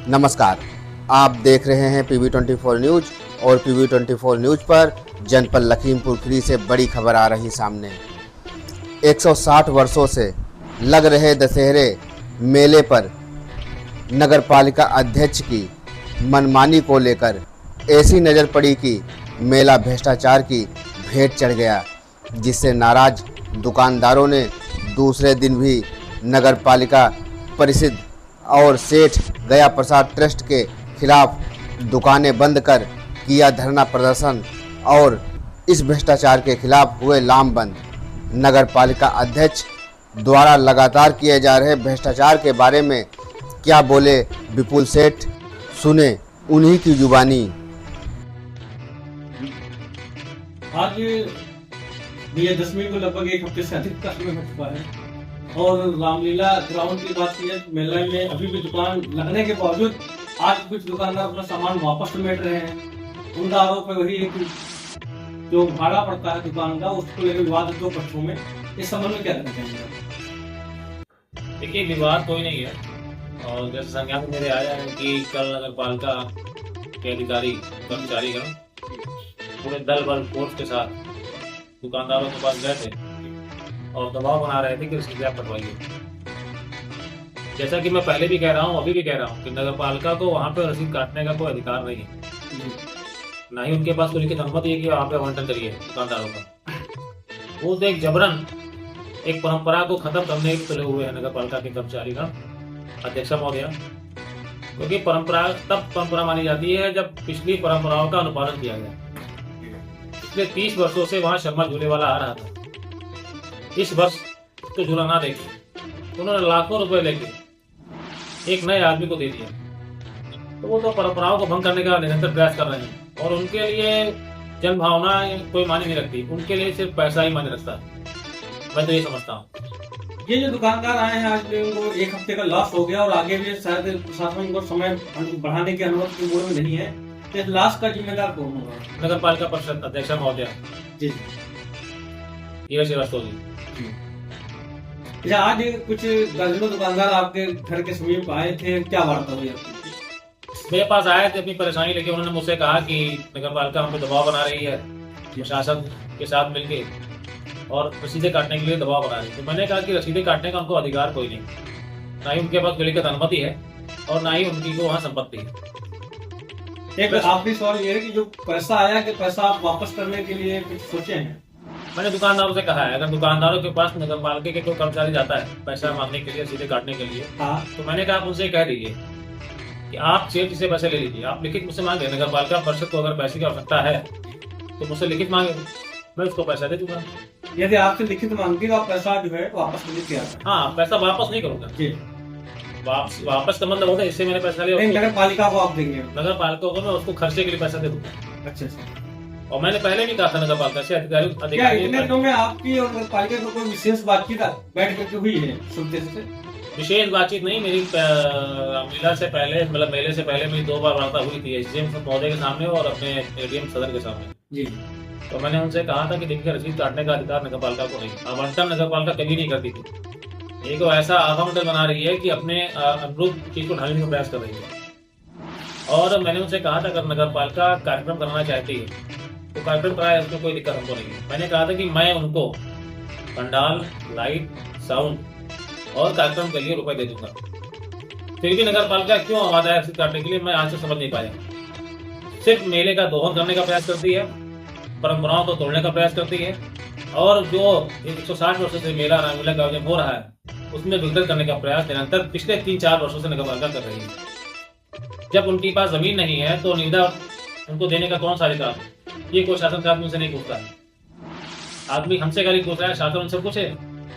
नमस्कार, आप देख रहे हैं PV24 न्यूज़ और PV24 न्यूज़ पर जनपद लखीमपुर खीरी से बड़ी खबर आ रही सामने। 160 वर्षों से लग रहे दशहरे मेले पर नगर पालिका अध्यक्ष की मनमानी को लेकर ऐसी नज़र पड़ी कि मेला भ्रष्टाचार की भेंट चढ़ गया, जिससे नाराज दुकानदारों ने दूसरे दिन भी नगर पालिका परिषद और सेठ गया प्रसाद ट्रस्ट के खिलाफ दुकानें बंद कर किया धरना प्रदर्शन और इस भ्रष्टाचार के खिलाफ हुए लामबंद। नगर पालिका अध्यक्ष द्वारा लगातार किए जा रहे भ्रष्टाचार के बारे में क्या बोले विपुल सेठ, सुने उन्हीं की जुबानी। आज विजयदशमी को लगभग एक हफ्ते से अधिक का समय हो चुका है और रामलीला ग्राउंड की बात की जाए तो मेले में अभी भी दुकान लगने के बावजूद आज कुछ दुकानदार अपना सामान वापस मेट रहे हैं। उनका आरोप है वही है कि जो भाड़ा पड़ता है दुकान का उसको लेकर विवाद दो पक्षों में। इस संबंध में क्या कहना चाहेंगे? देखिए, विवाद कोई नहीं है और जैसे संज्ञान में मेरे आया है कि कल नगर पालिका के अधिकारी कर्मचारीगण पूरे दल बल फोर्स के साथ दुकानदारों के पास गए थे और दबाव बना रहे थे कि रसीद आप कटवाइए। जैसा कि मैं पहले भी कह रहा हूँ, अभी भी कह रहा हूँ कि नगर पालिका को वहाँ पे रसीद काटने का कोई अधिकार नहीं है, ना ही उनके पास कोई लिखित अनुमति है कि वहाँ पे आवंटन करिए दुकानदारों का। वो तो एक जबरन एक परंपरा को खत्म करने के तुले हुए हैं नगर पालिका के कर्मचारी का अध्यक्ष महोदय, क्योंकि परंपरा तब परंपरा मानी जाती है जब पिछली परंपराओं का अनुपालन किया गया। पिछले 30 वर्षों से वहाँ शर्मा झूले वाला आ रहा था। इस वर्ष तो झूला ना देके उन्होंने लाखों रुपए लेके एक नए आदमी को दे दिया, तो वो तो परंपराओं को भंग करने का निरंतर प्रयास कर रहे हैं और उनके लिए जन भावना कोई मायने नहीं रखती, उनके लिए सिर्फ पैसा ही मायने रखता है। मैं तो ये समझता हूँ। ये जो दुकानदार आए हैं आज उनको एक हफ्ते का लॉस हो गया और आगे भी शायद प्रशासन को समय बढ़ाने की अनुमति की मूड में नहीं है, तो लॉस का जिम्मेदार कौन होगा? नगर पालिका परिषद अध्यक्ष महोदय जी श्रीवास्तव जी। अच्छा, आज कुछ दर्जनों दुकानदार आपके घर के समीप आए थे, क्या वार्ता हुई आपकी? मेरे पास आए थे अपनी परेशानी लेके। उन्होंने मुझसे कहा कि नगर पालिका हम पे दबाव बना रही है, प्रशासन के साथ मिलके और रसीदें काटने के लिए दबाव बना रही है। तो मैंने कहा कि रसीदें काटने का उनको अधिकार कोई नहीं, ना ही उनके पास कोई लिखित अनुमति है और ना ही उनकी को वहाँ संपत्ति है। एक आखिरी सवाल ये है कि जो पैसा आया कि पैसा आप वापस करने के लिए कुछ सोचे हैं? मैंने दुकानदारों से कहा है, अगर दुकानदारों के पास नगर पालिका के कोई कर्मचारी जाता है पैसा मांगने के लिए, रसीदें काटने के लिए, हाँ, तो मैंने कहा आप उनसे कह दीजिए कि आप सेठ से पैसे ले लीजिए, आप लिखित मुझसे मांगे। नगर पालिका परिषद को अगर पैसे की आवश्यकता है तो मुझसे लिखित मांगे, मैं उसको पैसा दे दूंगा। यदि आपसे लिखित मांगती तो आप पैसा जो है वापस नहीं किया? हाँ, पैसा वापस नहीं करूंगा जी। वापस का मतलब होता है इससे मैंने पैसा लिया, नगर पालिका को आप देंगे? नगर पालिका को मैं उसको खर्चे के लिए पैसा दे दूंगा। अच्छा अच्छा। और मैंने पहले भी कहा था नगर पालिका से अधिकारी इतने दिनों में आपकी और नगर पालिका को कोई विशेष बातचीत बैठ करके हुई है? सुनते से विशेष बातचीत नहीं, मेरी मेला से पहले मतलब मेले से पहले मेरी 2 बार वार्ता हुई थी एसडीएम महोदय के सामने और अपने एडीएम सदर के सामने जी। तो मैंने उनसे कहा था कि देखिए, रसीद काटने का अधिकार नगर पालिका को नहीं, आवंटन नगर पालिका कभी नहीं करती थी। एक ऐसा आवंटन बना रही है कि अपने अनुरूप चीज को ढालने का प्रयास कर रही है। और मैंने उनसे कहा था अगर नगर पालिका कार्यक्रम करना चाहती है तो कार्यक्रम कराए, उसमें कोई दिक्कत हमको नहीं है। मैंने कहा था कि मैं उनको पंडाल, लाइट, साउंड और कार्यक्रम के लिए रुपए दे दूंगा। फिर भी नगर पालिका क्यों आवाज आया रसीद काटने के लिए, मैं आज से समझ नहीं पाया। सिर्फ मेले का दोहन करने का प्रयास करती है, परंपराओं को तोड़ने का प्रयास करती है और जो 160 वर्षों से मेला रामलीला का आयोजन हो रहा है उसमें विघटन करने का प्रयास निरंतर पिछले 3-4 वर्षों से नगर पालिका कर रही है। जब उनके पास जमीन नहीं है तो निविदा उनको देने का कौन सा अधिकार है? ये कोई शासन का आदमी उनसे नहीं पूछता है। आदमी हमसे गाली पूछ रहा है, शासन उनसे पूछे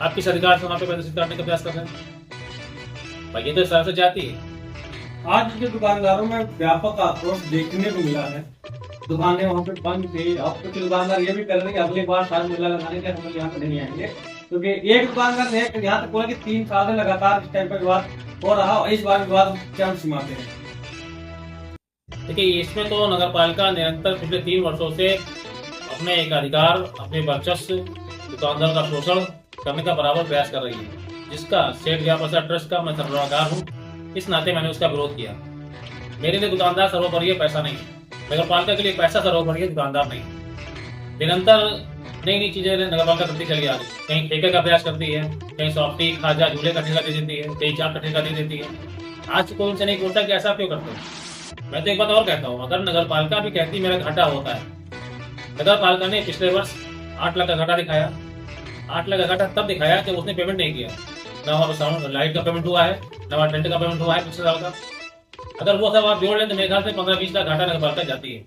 आप किस अधिकार से वहां पे रसीद काटने का प्रयास कर रहे हैं? भाई ये तो इस तरह से जाती है। आज जो दुकानदारों में व्यापक आक्रोश देखने को मिला है, दुकानें वहाँ पे बंद थी। अब कुछ दुकानदार ये भी कर रहे हैं कि अगली बार साल मेला लगाने के हम यहाँ पे नहीं आएंगे, क्योंकि एक दुकानदार ने यहाँ तक बोला कि 3 साल से लगातार इस टाइम पर विवाद हो रहा और इस बार विवाद चरम सीमा पे है। देखिए, इसमें तो नगर पालिका निरंतर पिछले 3 वर्षों से अपने एकाधिकार, अपने वर्चस्व, दुकानदार का शोषण करने का बराबर प्रयास कर रही है, जिसका सेठ गया प्रसाद ट्रस्ट का मैं सरबराहदार हूँ। इस नाते मैंने उसका विरोध किया मेरे लिए दुकानदार सर्वोपरि है, पैसा नहीं। नगर पालिका के लिए पैसा सर्वोपरि है, दुकानदार नहीं। निरंतर नई नई चीजें नगर पालिका करती चली आ रही, कहीं ठेके का प्रयास करती है, कहीं सॉफ्टी खाजा झूले का ठेका दे देती है, कहीं चाट का ठेका दे देती है। आज कोई उनसे नहीं बोलता कि ऐसा क्यों करते हो। मैं तो एक बात और कहता हूँ, अगर नगर पालिका भी कहती मेरा घाटा होता है, नगर पालिका ने पिछले वर्ष 8 लाख का घाटा दिखाया। 8 लाख का घाटा तब दिखाया जब उसने पेमेंट नहीं किया। ना वहाँ साउंड लाइट का पेमेंट हुआ है, ना टेंट का पेमेंट हुआ है पिछले साल का। अगर वो सब आप जोड़ लें तो मेरे ख्याल से 15-20 लाख घाटा नगर पालिका जाती है।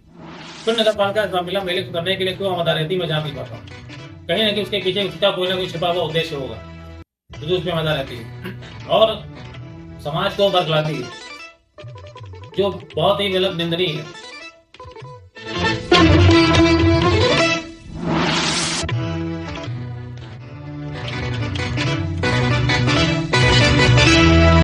फिर नगर पालिका रामलीला मेले को करने के लिए क्यों आमादा रहती, मैं जान नहीं पाता हूँ। कहीं ना कहीं उसके पीछे उसका कोई ना कोई छिपा हुआ उद्देश्य होगा, तो उसमें आमादा रहती है और समाज को बरगलाती है, जो बहुत ही मतलब निंदनीय है।